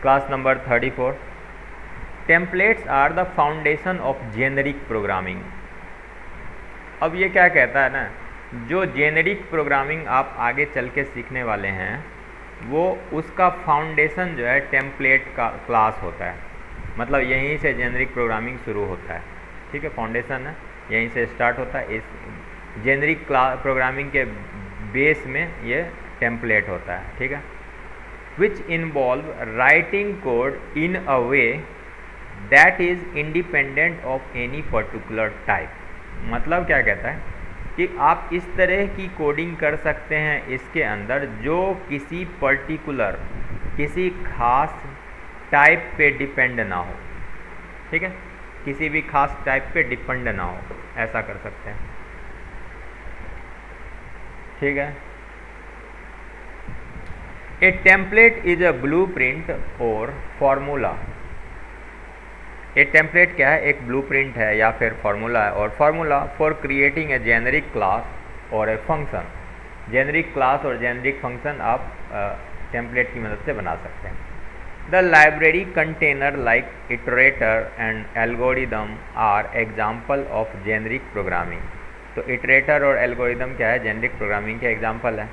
Class number 34। Templates are the foundation of generic programming. अब ये क्या कहता है ना, जो जेनेरिक प्रोग्रामिंग आप आगे चल के सीखने वाले हैं वो उसका फाउंडेशन जो है टेम्पलेट का क्लास होता है। मतलब यहीं से जेनेरिक प्रोग्रामिंग शुरू होता है, ठीक है, फाउंडेशन है, यहीं से स्टार्ट होता है। इस जेनेरिक प्रोग्रामिंग के बेस में ये टेम्पलेट होता है, ठीक है। Which involve writing code in a way that is independent of any particular type. मतलब क्या कहता है कि आप इस तरह की कोडिंग कर सकते हैं इसके अंदर जो किसी पर्टिकुलर, किसी खास टाइप पे डिपेंड ना हो, ठीक है, किसी भी खास टाइप पे डिपेंड ना हो, ऐसा कर सकते हैं, ठीक है। ए टेम्पलेट इज अ ब्लूप्रिंट और फॉर्मूला। ए टेम्पलेट क्या है, एक ब्लूप्रिंट है या फिर फार्मूला है, और formula for creating a generic class और ए फंक्शन। जेनेरिक क्लास और जेनेरिक फंक्शन आप टेम्पलेट की मदद से बना सकते हैं। The library container like iterator and algorithm are example of generic programming. तो इटरेटर और एल्गोरिदम क्या है, जेनेरिक प्रोग्रामिंग के एग्जाम्पल है।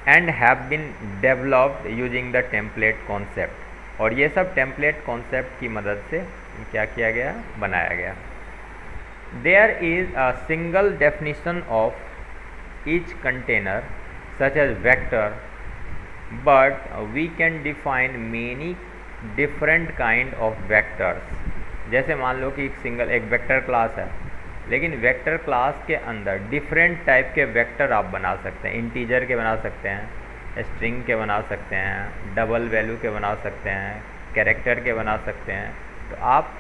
And have been developed using the template concept. और ये सब टेम्पलेट कॉन्सेप्ट की मदद से क्या किया गया, बनाया गया। There is a single definition of each container such as vector, but we can define many different kind of vectors. जैसे मान लो कि एक वेक्टर क्लास है, लेकिन वेक्टर क्लास के अंदर डिफरेंट टाइप के वेक्टर आप बना सकते हैं। इंटीजर के बना सकते हैं, स्ट्रिंग के बना सकते हैं, डबल वैल्यू के बना सकते हैं, कैरेक्टर के बना सकते हैं। तो आप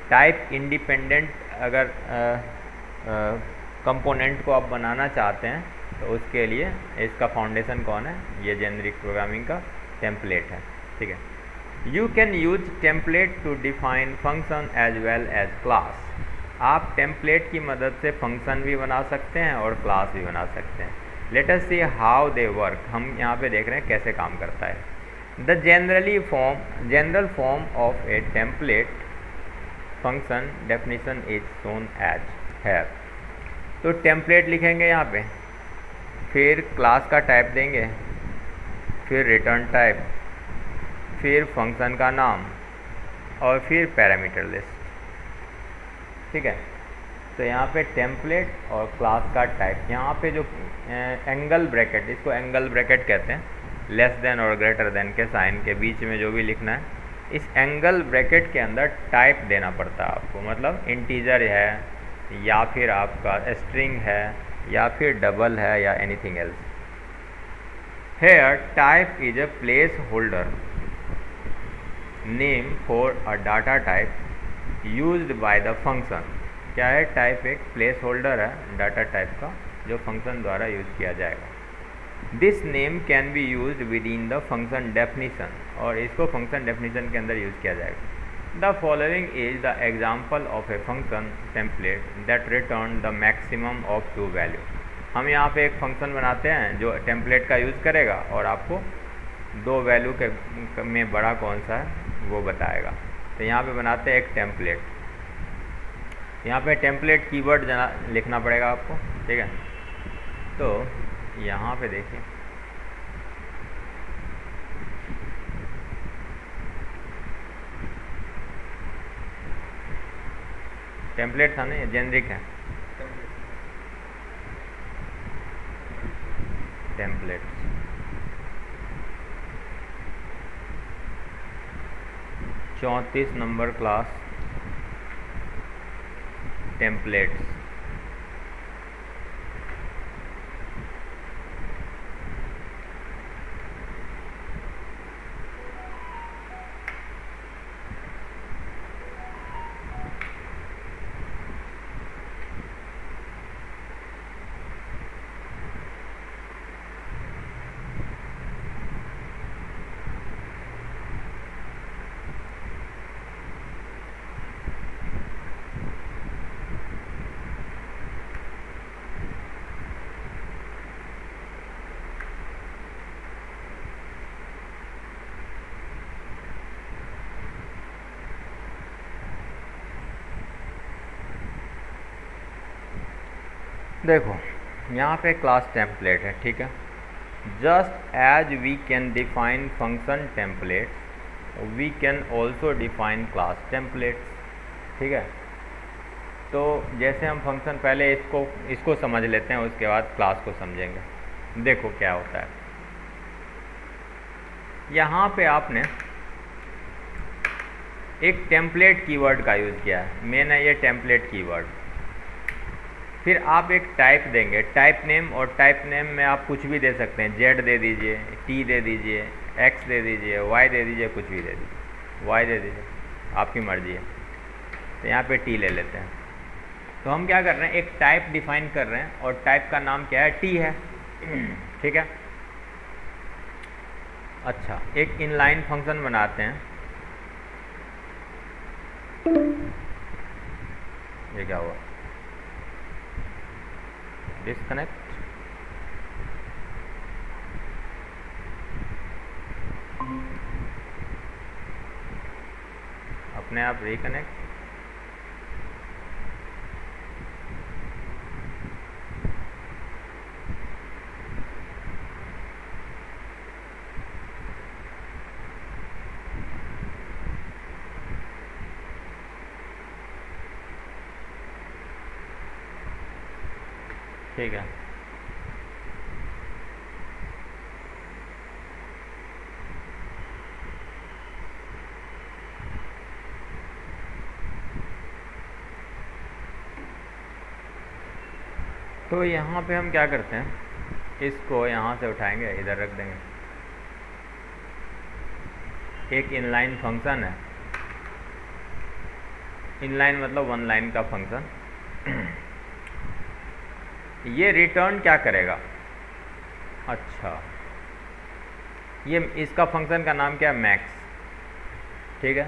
टाइप इंडिपेंडेंट अगर कंपोनेंट को आप बनाना चाहते हैं तो उसके लिए इसका फाउंडेशन कौन है, ये जेनेरिक प्रोग्रामिंग का टेम्पलेट है, ठीक है। You can use template to define function as well as class. आप टेम्पलेट की मदद से फंक्शन भी बना सकते हैं और क्लास भी बना सकते हैं। Let us see how they work. हम यहाँ पे देख रहे हैं कैसे काम करता है। The general form of a template function definition is shown as have. तो टेम्पलेट लिखेंगे यहाँ पे, फिर क्लास का टाइप देंगे, फिर रिटर्न टाइप, फिर फंक्शन का नाम और फिर पैरामीटर लिस्ट, ठीक है। तो यहाँ पे टेम्पलेट और क्लास का टाइप, यहाँ पे जो एंगल ब्रैकेट, इसको एंगल ब्रैकेट कहते हैं, लेस देन और ग्रेटर देन के साइन के बीच में जो भी लिखना है, इस एंगल ब्रैकेट के अंदर टाइप देना पड़ता है आपको। मतलब इंटीजर है या फिर आपका स्ट्रिंग है या फिर डबल है या anything else. Here type is a place holder name for a data type used by the function. क्या है, टाइप एक प्लेस होल्डर है डाटा टाइप का जो फंक्शन द्वारा यूज किया जाएगा। This name can be used within the function definition, और इसको फंक्शन डेफिनीशन के अंदर यूज किया जाएगा। The following is the example of a function template that return the maximum of 2 value. हम यहाँ पे एक फंक्शन बनाते हैं जो टेम्पलेट का यूज़ करेगा और आपको 2 वैल्यू के में बड़ा कौन सा है वो बताएगा। तो यहाँ पे बनाते हैं एक टेम्पलेट। यहाँ पे टेम्पलेट कीवर्ड लिखना पड़ेगा आपको, ठीक है। तो यहाँ पे देखिए, टेम्पलेट था ना, ये जेनरिक है, टेम्पलेट। चौंतीस नंबर क्लास टेम्पलेट्स। देखो यहाँ पे क्लास टेम्पलेट है, ठीक है। Just as we can define function templates we can also define class templates, ठीक है। तो जैसे हम फंक्शन पहले इसको समझ लेते हैं, उसके बाद क्लास को समझेंगे। देखो क्या होता है, यहाँ पे आपने एक टेम्पलेट कीवर्ड का यूज़ किया है, मेन है ये टेम्पलेट कीवर्ड। फिर आप एक टाइप देंगे, टाइप नेम, और टाइप नेम में आप कुछ भी दे सकते हैं, जेड दे दीजिए, टी दे दीजिए, एक्स दे दीजिए, वाई दे दीजिए, कुछ भी दे दीजिए, वाई दे दीजिए, आपकी मर्जी है। तो यहाँ पे टी ले लेते हैं। तो हम क्या कर रहे हैं, एक टाइप डिफाइन कर रहे हैं और टाइप का नाम क्या है, टी है, ठीक है। अच्छा, एक इनलाइन फंक्शन बनाते हैं। ये क्या हुआ, डिस्कनेक्ट। अपने आप रिकनेक्ट। ठीक है, तो यहाँ पे हम क्या करते हैं, इसको यहाँ से उठाएंगे, इधर रख देंगे। एक इनलाइन फंक्शन है, इनलाइन मतलब वन लाइन का फंक्शन। ये रिटर्न क्या करेगा, अच्छा ये इसका फंक्शन का नाम क्या है, मैक्स, ठीक है।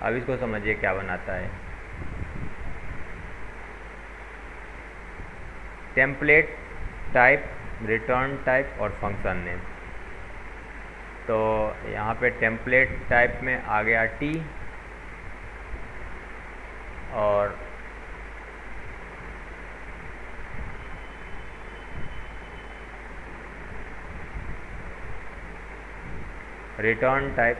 अब इसको समझिए क्या बनाता है। टेम्पलेट टाइप, रिटर्न टाइप और फंक्शन नेम। तो यहाँ पे टेम्पलेट टाइप में आ गया टी, और रिटर्न टाइप,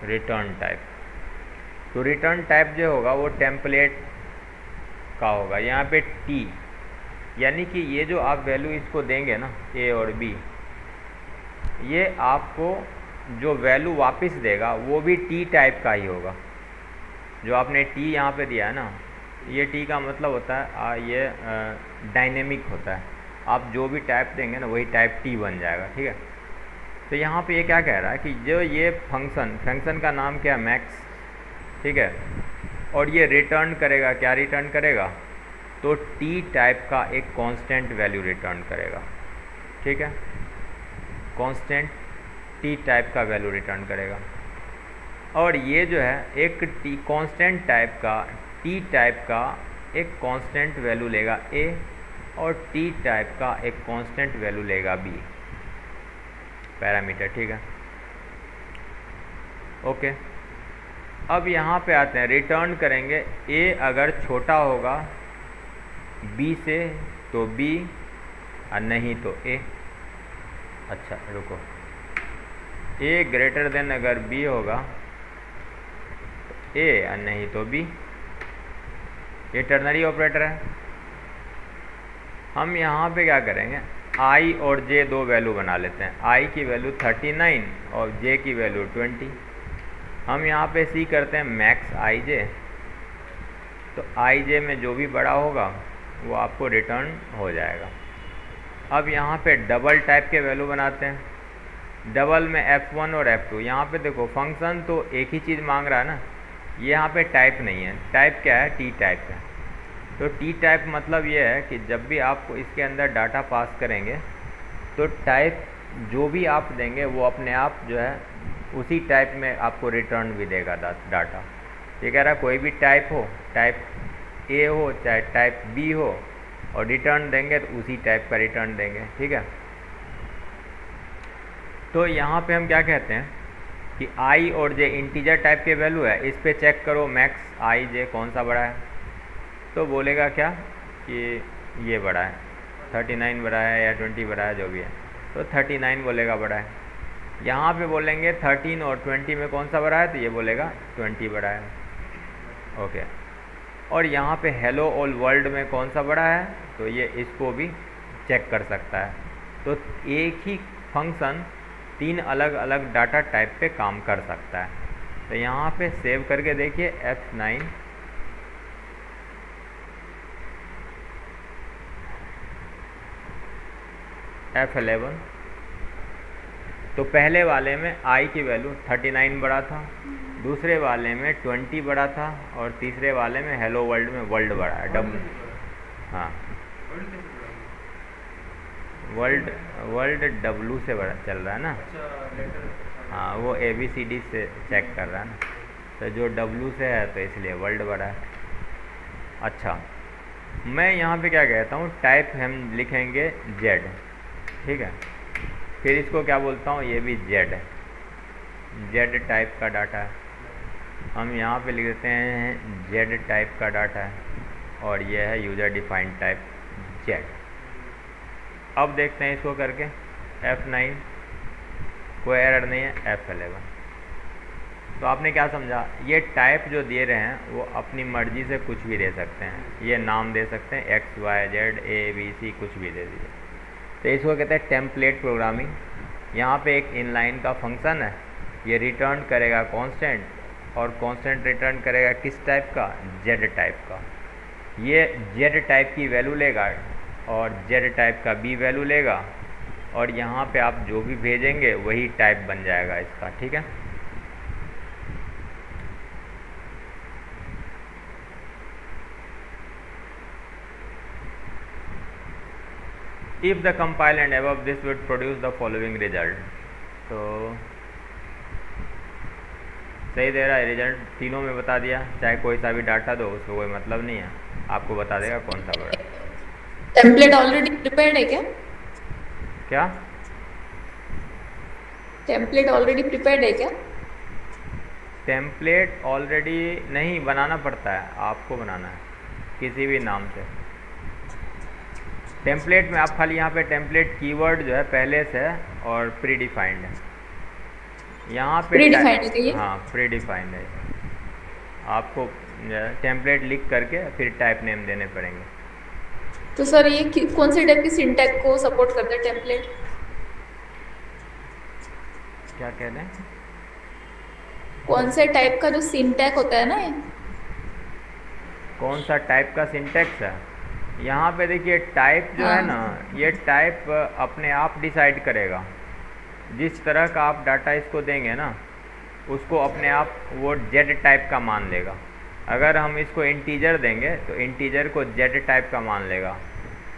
रिटर्न टाइप। तो रिटर्न टाइप जो होगा वो टेम्पलेट का होगा। यहाँ पे टी, यानी कि ये जो आप वैल्यू इसको देंगे ना, ए और बी, ये आपको जो वैल्यू वापस देगा वो भी टी टाइप का ही होगा। जो आपने टी यहाँ पे दिया है ना, ये टी का मतलब होता है ये डायनेमिक होता है। आप जो भी टाइप देंगे ना वही टाइप टी बन जाएगा, ठीक है। तो यहाँ पे ये क्या कह रहा है कि जो ये फंक्शन का नाम क्या है, मैक्स, ठीक है। और ये रिटर्न करेगा, क्या रिटर्न करेगा, तो टी टाइप का एक कांस्टेंट वैल्यू रिटर्न करेगा, ठीक है। कांस्टेंट टी टाइप का वैल्यू रिटर्न करेगा। और ये जो है एक टी कांस्टेंट टाइप का, टी टाइप का एक कांस्टेंट वैल्यू लेगा ए, और टी टाइप का एक कांस्टेंट वैल्यू लेगा बी, पैरामीटर, ठीक है। ओके, अब यहाँ पे आते हैं, रिटर्न करेंगे ए अगर छोटा होगा बी से तो बी, और नहीं तो ए। अच्छा रुको, ए ग्रेटर देन अगर बी होगा तो ए, और नहीं तो बी। ये टर्नरी ऑपरेटर है। हम यहाँ पे क्या करेंगे, आई और जे दो वैल्यू बना लेते हैं। आई की वैल्यू 39 और जे की वैल्यू 20। हम यहाँ पे सी करते हैं मैक्स आई जे। तो आई जे में जो भी बड़ा होगा वो आपको रिटर्न हो जाएगा। अब यहाँ पे डबल टाइप के वैल्यू बनाते हैं। डबल में F1 और F2। यहाँ पे देखो फंक्शन तो एक ही चीज़ मांग रहा है ना, ये यहाँ पे टाइप नहीं है। टाइप क्या है, टी टाइप है। तो टी टाइप मतलब ये है कि जब भी आप इसके अंदर डाटा पास करेंगे तो टाइप जो भी आप देंगे वो अपने आप जो है उसी टाइप में आपको रिटर्न भी देगा डाटा। ये कह रहा है कोई भी टाइप हो, टाइप ए हो चाहे टाइप बी हो, और रिटर्न देंगे तो उसी टाइप का रिटर्न देंगे, ठीक है। तो यहाँ पे हम क्या कहते हैं कि आई और जे इंटीजर टाइप के वैल्यू है, इस पे चेक करो मैक्स आई जे कौन सा बड़ा है, तो बोलेगा क्या कि ये बड़ा है, 39 बड़ा है या 20 बड़ा है, जो भी है, तो 39 बोलेगा बड़ा है। यहाँ पे बोलेंगे 13 और 20 में कौन सा बड़ा है, तो ये बोलेगा 20 बड़ा है। ओके, और यहाँ पे हेलो ऑल वर्ल्ड में कौन सा बड़ा है, तो ये इसको भी चेक कर सकता है। तो एक ही फंक्शन 3 अलग अलग डाटा टाइप पे काम कर सकता है। तो यहाँ पे सेव करके देखिए F9, F11, तो पहले वाले में i की वैल्यू 39 बड़ा था, दूसरे वाले में 20 बड़ा था, और तीसरे वाले में हेलो वर्ल्ड में वर्ल्ड बड़ा है, डब्ल्यू। हाँ, वर्ल्ड डब्लू से बड़ा चल रहा है ना। हाँ, वो ABCD से चेक कर रहा है ना, तो जो डब्लू से है तो इसलिए वर्ल्ड बड़ा है। अच्छा, मैं यहाँ पे क्या कहता हूँ, टाइप हम लिखेंगे जेड, ठीक है। फिर इसको क्या बोलता हूँ, ये भी जेड है, जेड टाइप का डाटा है। हम यहाँ पे लिख देते हैं जेड टाइप का डाटा है, और ये है यूज़र डिफाइंड टाइप जेड। अब देखते हैं इसको करके, F9 कोई एरर नहीं है, F11। तो आपने क्या समझा, ये टाइप जो दे रहे हैं वो अपनी मर्जी से कुछ भी दे सकते हैं, ये नाम दे सकते हैं X Y Z A B C, कुछ भी दे दीजिए। तो इसको कहते हैं टेम्पलेट प्रोग्रामिंग। यहाँ पे एक इनलाइन का फंक्शन है, ये रिटर्न करेगा कांस्टेंट, और कांस्टेंट रिटर्न करेगा किस टाइप का, जेड टाइप का। ये जेड टाइप की वैल्यू लेगा और जेड टाइप का बी वैल्यू लेगा, और यहाँ पे आप जो भी भेजेंगे वही टाइप बन जाएगा इसका, ठीक है। If the compile and above this would produce the following result, तो सही दे रहा है रिजल्ट, तीनों में बता दिया, चाहे कोई सा भी डाटा दो उसको कोई मतलब नहीं है, आपको बता देगा कौन सा बड़ा। टेम्पलेट ऑलरेडी प्रिपेयर्ड है क्या? क्या टेम्पलेट ऑलरेडी प्रिपेयर्ड है क्या? टेम्पलेट ऑलरेडी नहीं, बनाना पड़ता है, आपको बनाना है किसी भी नाम से। टेम्पलेट में आप खाली यहाँ पे टेम्पलेट कीवर्ड जो है पहले से है और प्री डिफाइंड है, यहाँ पे प्री डिफाइंड है ये? हाँ, प्री डिफाइंड है। आपको टेम्पलेट लिख करके फिर टाइप नेम देने पड़ेंगे। तो सर ये कौन से टाइप की सिंटैक्स को सपोर्ट करता है टेम्पलेट? क्या कह रहे हैं, कौन से टाइप का जो सिंटैक्स होता है ना ये? कौन सा टाइप का सिंटैक्स है? यहाँ पे देखिए टाइप जो है ना, ये टाइप अपने आप डिसाइड करेगा, जिस तरह का आप डाटा इसको देंगे ना उसको अपने आप वो जेड टाइप का मान लेगा। अगर हम इसको इंटीजर देंगे तो इंटीजर को जेड टाइप का मान लेगा।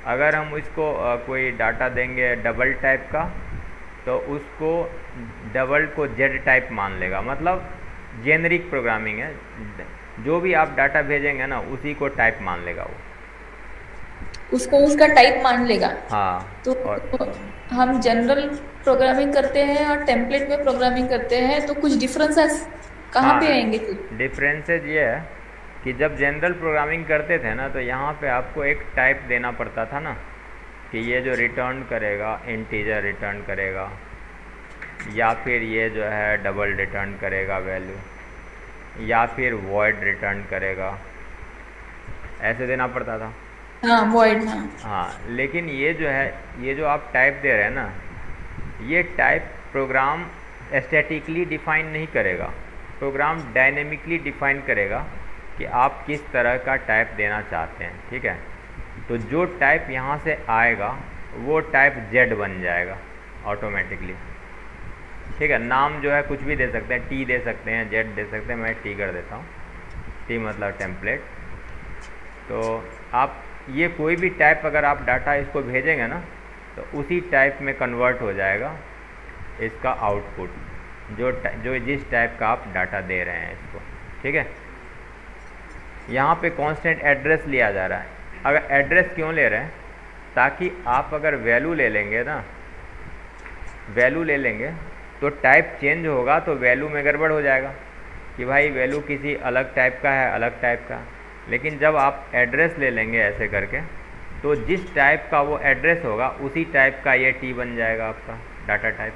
अगर हम इसको कोई डाटा देंगे डबल टाइप का तो उसको डबल को जेड टाइप मान लेगा। मतलब जेनरिक प्रोग्रामिंग है, जो भी आप डाटा भेजेंगे ना उसी को टाइप मान लेगा वो, उसको उसका टाइप मान लेगा। हाँ। तो और हम जनरल प्रोग्रामिंग करते हैं और टेम्पलेट में प्रोग्रामिंग करते हैं, तो कुछ डिफरेंसेस कहाँ पे आएंगे फिर? डिफरेंसेज ये है कि जब जनरल प्रोग्रामिंग करते थे ना तो यहाँ पे आपको एक टाइप देना पड़ता था ना, कि ये जो रिटर्न करेगा इंटीजर रिटर्न करेगा, या फिर ये जो है डबल रिटर्न करेगा वैल्यू, या फिर वॉइड रिटर्न करेगा, ऐसे देना पड़ता था। हाँ, वॉइड। हाँ हाँ, लेकिन ये जो है, ये जो आप टाइप दे रहे हैं ना, ये टाइप प्रोग्राम स्टैटिकली डिफाइन नहीं करेगा, प्रोग्राम डायनेमिकली डिफाइन करेगा कि आप किस तरह का टाइप देना चाहते हैं, ठीक है। तो जो टाइप यहाँ से आएगा वो टाइप जेड बन जाएगा ऑटोमेटिकली, ठीक है। नाम जो है कुछ भी दे सकते हैं, टी दे सकते हैं, जेड दे सकते हैं, मैं टी कर देता हूँ, टी मतलब टेम्पलेट। तो आप ये कोई भी टाइप अगर आप डाटा इसको भेजेंगे ना तो उसी टाइप में कन्वर्ट हो जाएगा इसका आउटपुट, जो जिस टाइप का आप डाटा दे रहे हैं इसको, ठीक है। यहाँ पे कांस्टेंट एड्रेस लिया जा रहा है। अगर एड्रेस क्यों ले रहे हैं, ताकि आप अगर वैल्यू ले लेंगे ना, वैल्यू ले लेंगे तो टाइप चेंज होगा तो वैल्यू में गड़बड़ हो जाएगा कि भाई वैल्यू किसी अलग टाइप का है, अलग टाइप का। लेकिन जब आप एड्रेस ले लेंगे ऐसे करके, तो जिस टाइप का वो एड्रेस होगा उसी टाइप का ये टी बन जाएगा आपका डाटा टाइप।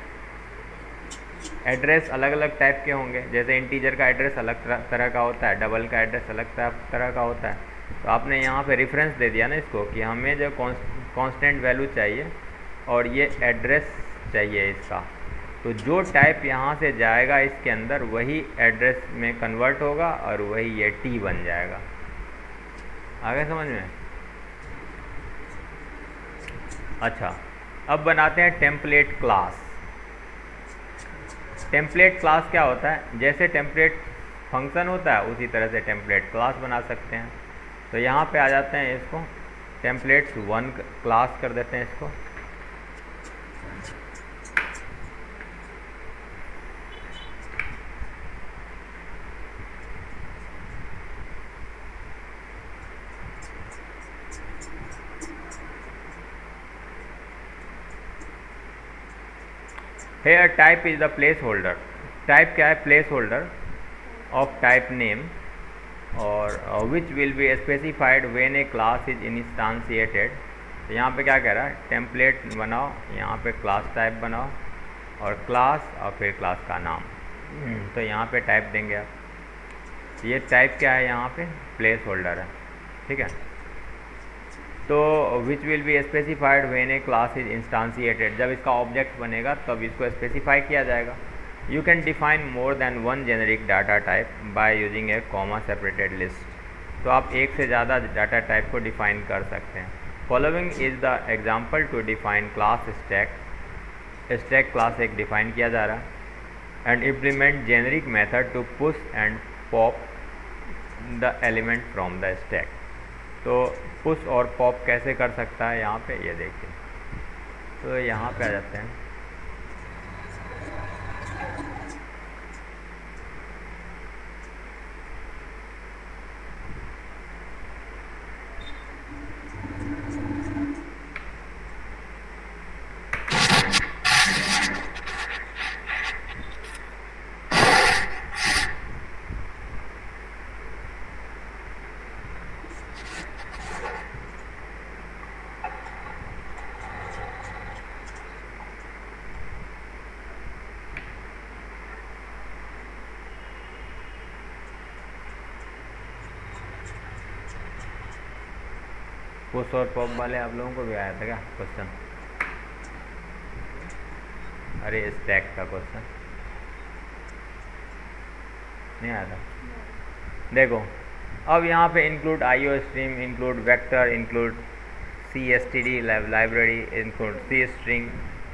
एड्रेस अलग अलग टाइप के होंगे, जैसे इंटीजर का एड्रेस अलग तरह का होता है, डबल का एड्रेस अलग तरह का होता है। तो आपने यहाँ पे रेफरेंस दे दिया ना इसको कि हमें जो कांस्टेंट वैल्यू चाहिए और ये एड्रेस चाहिए इसका, तो जो टाइप यहाँ से जाएगा इसके अंदर वही एड्रेस में कन्वर्ट होगा और वही ये टी बन जाएगा। आगे समझ में? अच्छा, अब बनाते हैं टेम्पलेट क्लास। टेम्पलेट क्लास क्या होता है? जैसे टेम्पलेट फंक्शन होता है उसी तरह से टेम्पलेट क्लास बना सकते हैं। तो यहाँ पे आ जाते हैं, इसको टेम्पलेट्स 1 क्लास कर देते हैं इसको। Here type is the placeholder. Type क्या है? placeholder of type name और which will be specified when a class is instantiated। तो यहाँ पे क्या कह रहा है? टेम्पलेट बनाओ, यहाँ पे क्लास टाइप बनाओ और क्लास और फिर क्लास का नाम। तो यहाँ पे टाइप देंगे आप। ये टाइप क्या है? यहाँ पे प्लेस होल्डर है, ठीक है। तो which will be specified when a class is instantiated, जब इसका ऑब्जेक्ट बनेगा तब इसको स्पेसिफाई किया जाएगा। You can define more than one generic data type by using a comma separated list. तो आप एक से ज़्यादा डाटा टाइप को डिफाइन कर सकते हैं। Following is the example to define class stack. Stack class एक डिफाइन किया जा रहा है। And implement generic method to push and pop the element from the stack. तो पुश और पॉप कैसे कर सकता है यहाँ पे, ये देखिए। तो यहाँ पे आ जाते हैं। पुश और पॉप वाले आप लोगों को भी आया था क्या क्वेश्चन? अरे स्टैक का क्वेश्चन नहीं आया था? देखो, अब यहाँ पे include iostream, include vector, include C S T D library, include C string,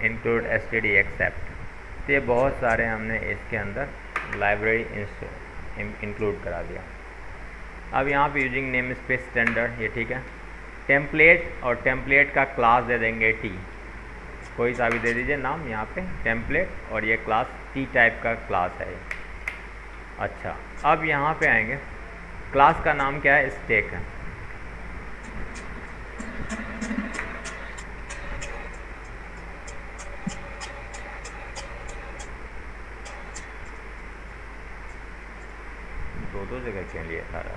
include S T D except. तो ये बहुत सारे हमने इसके अंदर लाइब्रेरी इंक्लूड करा दिया। अब यहाँ पे यूजिंग नेम स्पेस स्टैंडर्ड, ये ठीक है। टेम्पलेट और टेम्पलेट का क्लास दे देंगे टी, कोई सा भी दे दीजिए नाम यहाँ पे टेम्पलेट, और ये क्लास टी टाइप का क्लास है। अच्छा, अब यहाँ पे आएंगे, क्लास का नाम क्या है? स्टैक है। दो जगह के लिए सारा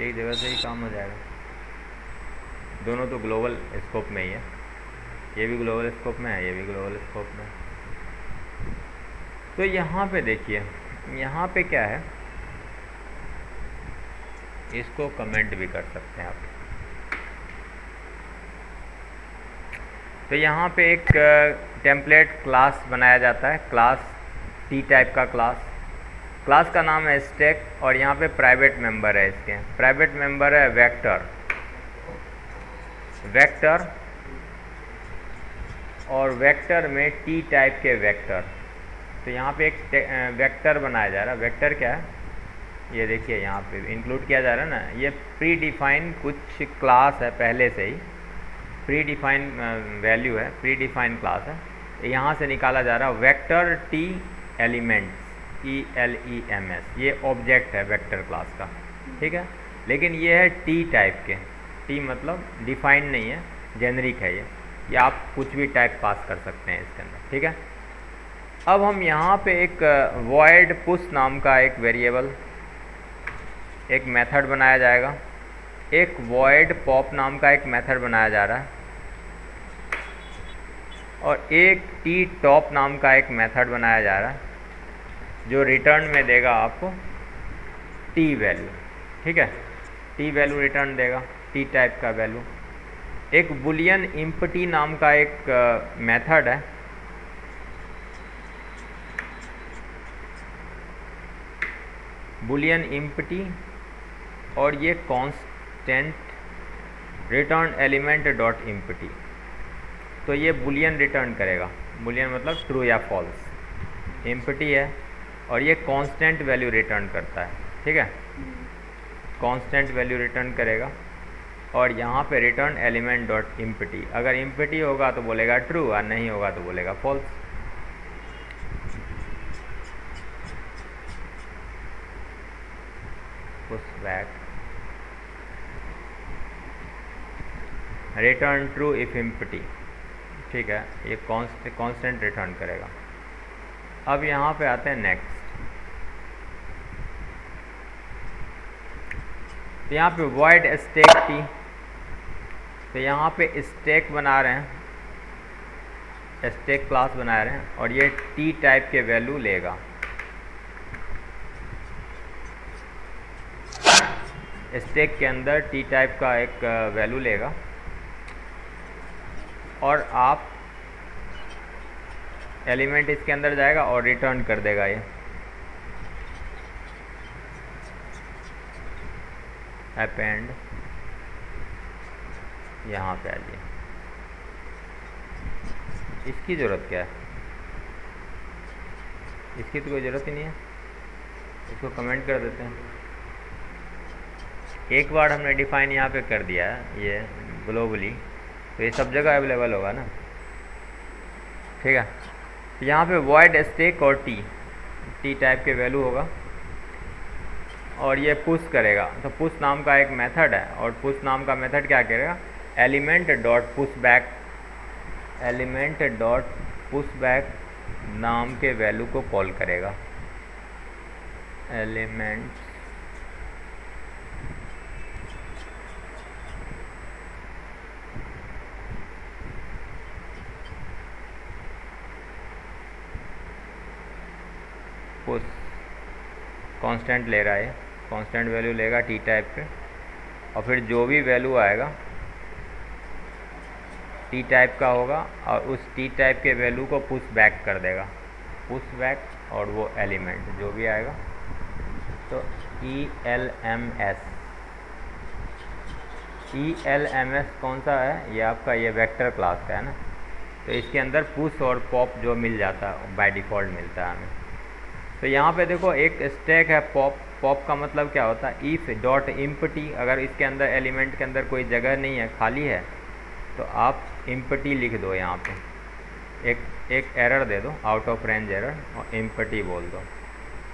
एक जगह से ही काम हो जाएगा। दोनों तो ग्लोबल स्कोप में ही है, ये भी ग्लोबल स्कोप में है, ये भी ग्लोबल स्कोप में है। तो यहाँ पे देखिए, यहाँ पे क्या है, इसको कमेंट भी कर सकते हैं आप। तो यहाँ पे एक टेम्पलेट क्लास बनाया जाता है, क्लास टी टाइप का क्लास। क्लास का नाम है स्टैक और यहाँ पे प्राइवेट मेंबर है, इसके प्राइवेट मेंबर है वेक्टर, वेक्टर और वेक्टर में टी टाइप के वेक्टर। तो यहाँ पे एक वेक्टर बनाया जा रहा है। वेक्टर क्या है? ये देखिए यहाँ पे इंक्लूड किया जा रहा है ना, ये प्री डिफाइन कुछ क्लास है, पहले से ही प्री डिफाइन वैल्यू है, प्री डिफाइन क्लास है। यहाँ से निकाला जा रहा वेक्टर टी एलिमेंट्स ELEMS, ये ऑब्जेक्ट है वेक्टर क्लास का, ठीक है। लेकिन ये है टी टाइप के, टी मतलब डिफाइंड नहीं है, जेनरिक है ये आप कुछ भी टाइप पास कर सकते हैं इसके अंदर, ठीक है। अब हम यहाँ पे एक वॉइड पुश नाम का एक वेरिएबल, एक मेथड बनाया जाएगा, एक वॉइड पॉप नाम का एक मेथड बनाया जा रहा है, और एक टी टॉप नाम का एक मेथड बनाया जा रहा है जो रिटर्न में देगा आपको टी वैल्यू, ठीक है। टी वैल्यू रिटर्न देगा, टी टाइप का वैल्यू। एक बुलियन इम्पटी नाम का एक मेथड है, बुलियन इम्पटी, और ये constant return element dot empty. तो ये बुलियन रिटर्न करेगा, बुलियन मतलब ट्रू या फॉल्स, इम्पटी है, और ये कांस्टेंट वैल्यू रिटर्न करता है, ठीक है। कांस्टेंट वैल्यू रिटर्न करेगा, और यहाँ पे रिटर्न एलिमेंट डॉट इम्पटी, अगर इम्पटी होगा तो बोलेगा ट्रू और नहीं होगा तो बोलेगा false. Push back return true if empty, ठीक है, ये कांस्टेंट रिटर्न करेगा। अब यहाँ पे आते हैं नेक्स्ट, तो यहाँ पे वॉइड स्टैक टी, तो यहाँ पे स्टैक बना रहे हैं, स्टैक क्लास बना रहे हैं, और ये टी टाइप के वैल्यू लेगा। स्टैक के अंदर टी टाइप का एक वैल्यू लेगा, और आप एलिमेंट इसके अंदर जाएगा और रिटर्न कर देगा ये अपेंड। यहाँ पे आ जाइए, इसकी ज़रूरत क्या है, इसकी तो कोई ज़रूरत ही नहीं है, इसको कमेंट कर देते हैं। एक बार हमने डिफाइन यहाँ पे कर दिया है ये ग्लोबली, तो ये सब जगह अवेलेबल होगा ना, ठीक है। तो यहाँ पे वॉइड स्टैक और टी टाइप के वैल्यू होगा, और ये पुश करेगा, तो पुश नाम का एक मेथड है, और पुश नाम का मेथड क्या करेगा, element dot push back, element dot push back नाम के वैल्यू को कॉल करेगा, एलिमेंट पुश, कांस्टेंट ले रहा है, कांस्टेंट वैल्यू लेगा टी टाइप पे, और फिर जो भी वैल्यू आएगा टी टाइप का होगा, और उस टी टाइप के वैल्यू को पुश बैक कर देगा, पुश बैक, और वो एलिमेंट जो भी आएगा। तो ELMS कौन सा है, ये आपका ये वेक्टर क्लास का है ना, तो इसके अंदर पुश और पॉप जो मिल जाता है बाय डिफ़ॉल्ट मिलता है हमें। तो यहाँ पे देखो एक स्टैक है पॉप, पॉप का मतलब क्या होता है, इफ़ डॉट इम्पटी, अगर इसके अंदर एलिमेंट के अंदर कोई जगह नहीं है, खाली है, तो आप इम्पटी लिख दो, यहाँ पे एक एरर दे दो, आउट ऑफ रेंज एरर, और इम्पटी बोल दो।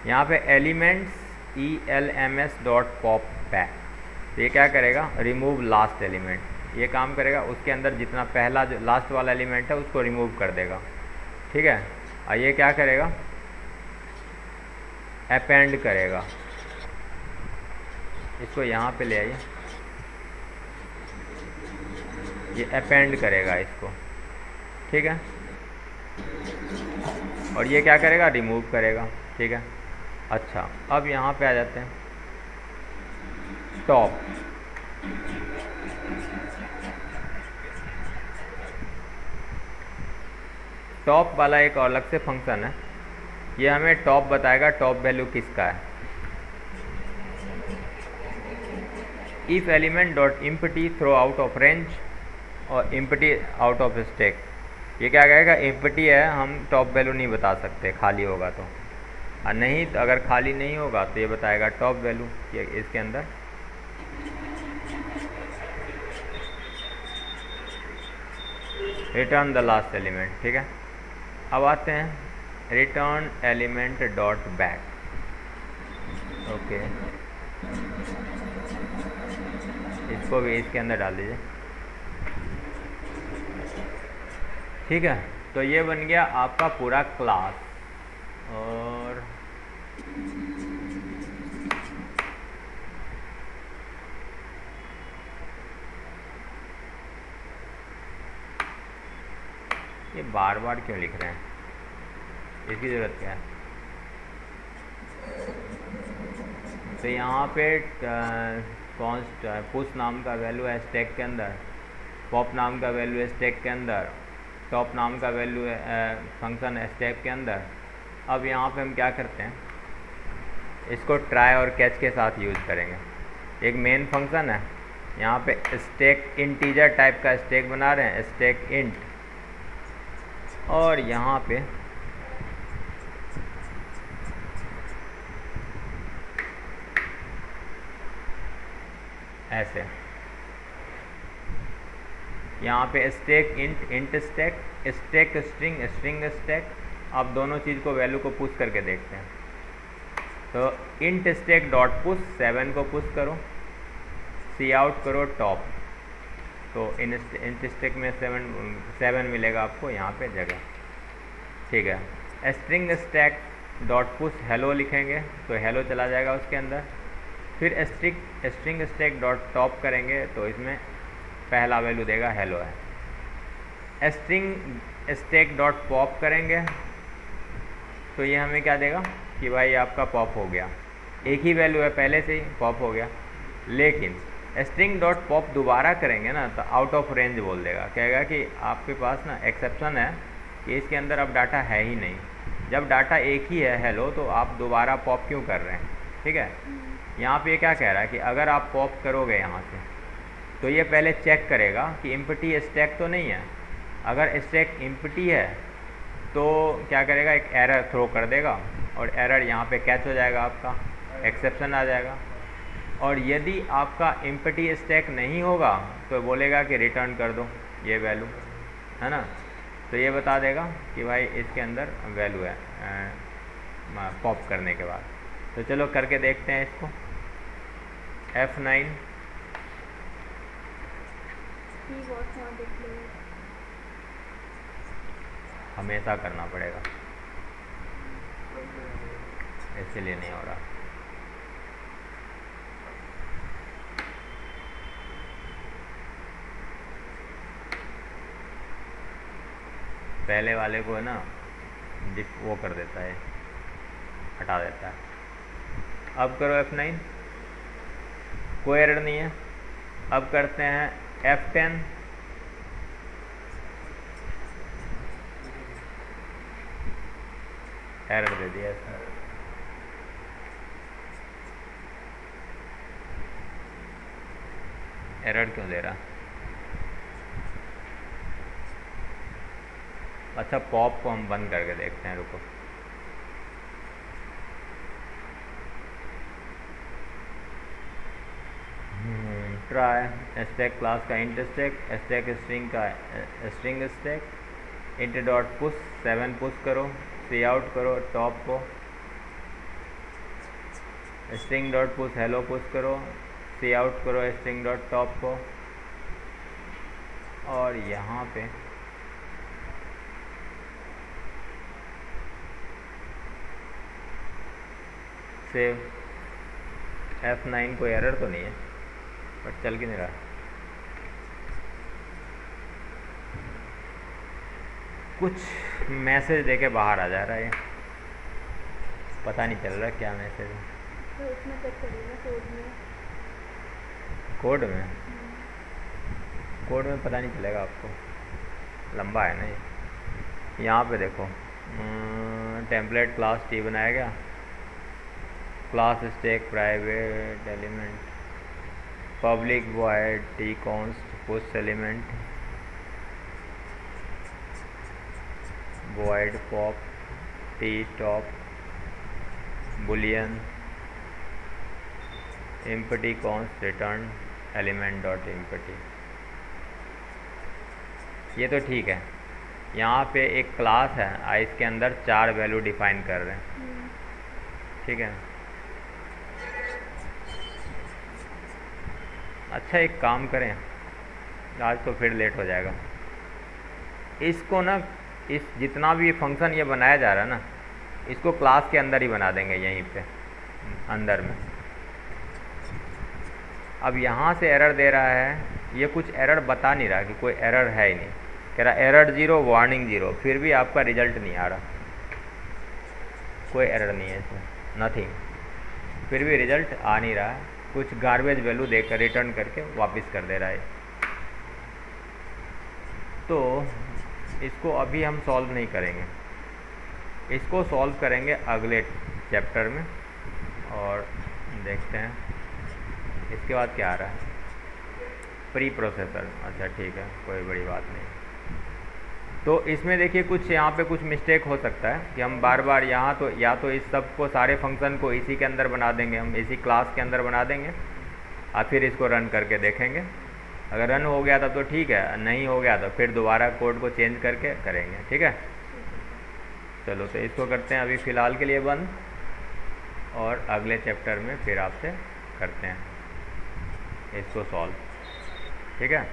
यहाँ पे elements ELMS dot pop back, तो ये क्या करेगा, रिमूव लास्ट एलिमेंट, ये काम करेगा, उसके अंदर जितना पहला जो लास्ट वाला एलिमेंट है उसको रिमूव कर देगा, ठीक है। और ये क्या करेगा, अपेंड करेगा, इसको यहाँ पे ले आइए, ये अपेंड करेगा इसको, ठीक है। और ये क्या करेगा, रिमूव करेगा, ठीक है। अच्छा, अब यहाँ पे आ जाते हैं टॉप, टॉप वाला एक और अलग से फंक्शन है, ये हमें टॉप बताएगा टॉप वैल्यू किसका है। If element dot empty throw out of range, और इम्पटी आउट ऑफ स्टैक, ये क्या कहेगा, इम्पटी है, हम टॉप वैल्यू नहीं बता सकते खाली होगा तो, और नहीं तो अगर खाली नहीं होगा तो ये बताएगा टॉप वैल्यू, ये इसके अंदर रिटर्न द लास्ट एलिमेंट, ठीक है। अब आते हैं return element dot back. Okay, इसको भी इसके अंदर डाल दीजिए। ठीक है, तो ये बन गया आपका पूरा क्लास। और ये बार बार क्यों लिख रहे हैं, इसकी ज़रूरत क्या है? तो यहाँ पे कॉन्स्ट पुश नाम का वैल्यू है स्टैक के अंदर, पॉप नाम का वैल्यू है स्टैक के अंदर, टॉप नाम का वैल्यू है फंक्शन है स्टैक के अंदर। अब यहाँ पे हम क्या करते हैं, इसको ट्राई और कैच के साथ यूज़ करेंगे। एक मेन फंक्शन है, यहाँ पे स्टैक इंटीजर टाइप का स्टैक बना रहे हैं, स्टैक इंट, और यहाँ पे ऐसे यहाँ पे stack int, int stack, stack string, string stack. आप दोनों चीज़ को वैल्यू को पुश करके देखते हैं। तो इंट स्टैक डॉट पुश 7 को पुश करो, सी आउट करो टॉप, तो इंट स्टैक में 7 मिलेगा आपको यहाँ पे जगह। ठीक है, string stack dot push hello लिखेंगे तो हेलो चला जाएगा उसके अंदर। फिर स्ट्रिंग स्टैक डॉट टॉप करेंगे तो इसमें पहला वैल्यू देगा हेलो है। स्ट्रिंग स्टैक डॉट पॉप करेंगे तो ये हमें क्या देगा कि भाई आपका पॉप हो गया, एक ही वैल्यू है पहले से ही, पॉप हो गया। लेकिन स्ट्रिंग डॉट पॉप दोबारा करेंगे ना तो आउट ऑफ रेंज बोल देगा, कहेगा कि आपके पास ना एक्सेप्शन है कि इसके अंदर अब डाटा है ही नहीं। जब डाटा एक ही है हेलो, तो आप दोबारा पॉप क्यों कर रहे हैं? ठीक है, यहाँ पे क्या कह रहा है कि अगर आप पॉप करोगे यहाँ से तो ये पहले चेक करेगा कि एम्प्टी स्टैक तो नहीं है। अगर स्टैक एम्प्टी है तो क्या करेगा, एक एरर थ्रो कर देगा, और एरर यहाँ पे कैच हो जाएगा, आपका एक्सेप्शन आ जाएगा। और यदि आपका एम्प्टी स्टैक नहीं होगा तो बोलेगा कि रिटर्न कर दो ये वैल्यू, है ना। तो ये बता देगा कि भाई इसके अंदर वैल्यू है पॉप करने के बाद। तो चलो करके देखते हैं इसको। F9 हमेशा करना पड़ेगा, इसीलिए नहीं हो रहा। पहले वाले को है ना वो कर देता है, हटा देता है। अब करो F9, कोई एरर नहीं है। अब करते हैं F10, एरर दे दिया इसने। एरर क्यों दे रहा? अच्छा, पॉप को हम बंद करके देखते हैं, रुको। ट्राई स्टैक क्लास का इंट स्टैक, स्टैक स्ट्रिंग का string stack, int dot push 7 push करो, सी आउट करो टॉप को, string dot push hello push करो, सी आउट करो स्ट्रिंग डॉट टॉप को, और यहाँ पे सेव। F9 कोई एरर तो नहीं है, बट चल क्यों नहीं रहा? कुछ मैसेज देके बाहर आ जा रहा है, ये पता नहीं चल रहा क्या मैसेज है। तो उसमें चेक करिए ना कोड में कोड में पता नहीं चलेगा आपको, लंबा है ना ये। यहाँ पे देखो, टेम्पलेट क्लास टी बनाया गया, class stack private element, public void T const push element, void pop T top, Boolean, empty const return element dot empty. ये तो ठीक है, यहाँ पे एक क्लास है, इसके अंदर 4 वैल्यू डिफाइन कर रहे हैं, ठीक है। अच्छा एक काम करें, आज तो फिर लेट हो जाएगा। इसको ना, इस जितना भी फंक्शन ये बनाया जा रहा है ना, इसको क्लास के अंदर ही बना देंगे, यहीं पे अंदर में। अब यहाँ से एरर दे रहा है, ये कुछ एरर बता नहीं रहा कि कोई एरर है ही नहीं, कह रहा एरर 0 वार्निंग 0, फिर भी आपका रिजल्ट नहीं आ रहा, कोई एरर नहीं है इसमें, नथिंग, फिर भी रिजल्ट आ नहीं रहा है, कुछ गार्बेज वैल्यू देकर रिटर्न करके वापस कर दे रहा है। तो इसको अभी हम सॉल्व नहीं करेंगे, इसको सॉल्व करेंगे अगले चैप्टर में, और देखते हैं इसके बाद क्या आ रहा है। प्री प्रोसेसर, अच्छा ठीक है, कोई बड़ी बात नहीं। तो इसमें देखिए कुछ यहाँ पे कुछ मिस्टेक हो सकता है कि हम बार बार यहाँ तो या तो इस सब को, सारे फंक्शन को इसी के अंदर बना देंगे, हम इसी क्लास के अंदर बना देंगे, और फिर इसको रन करके देखेंगे। अगर रन हो गया था तो ठीक है, नहीं हो गया तो फिर दोबारा कोड को चेंज करके करेंगे, ठीक है। चलो तो इसको करते हैं अभी फ़िलहाल के लिए बंद, और अगले चैप्टर में फिर आपसे करते हैं इसको सॉल्व, ठीक है।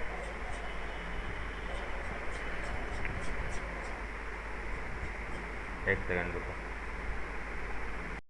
एक सेकंड रुको।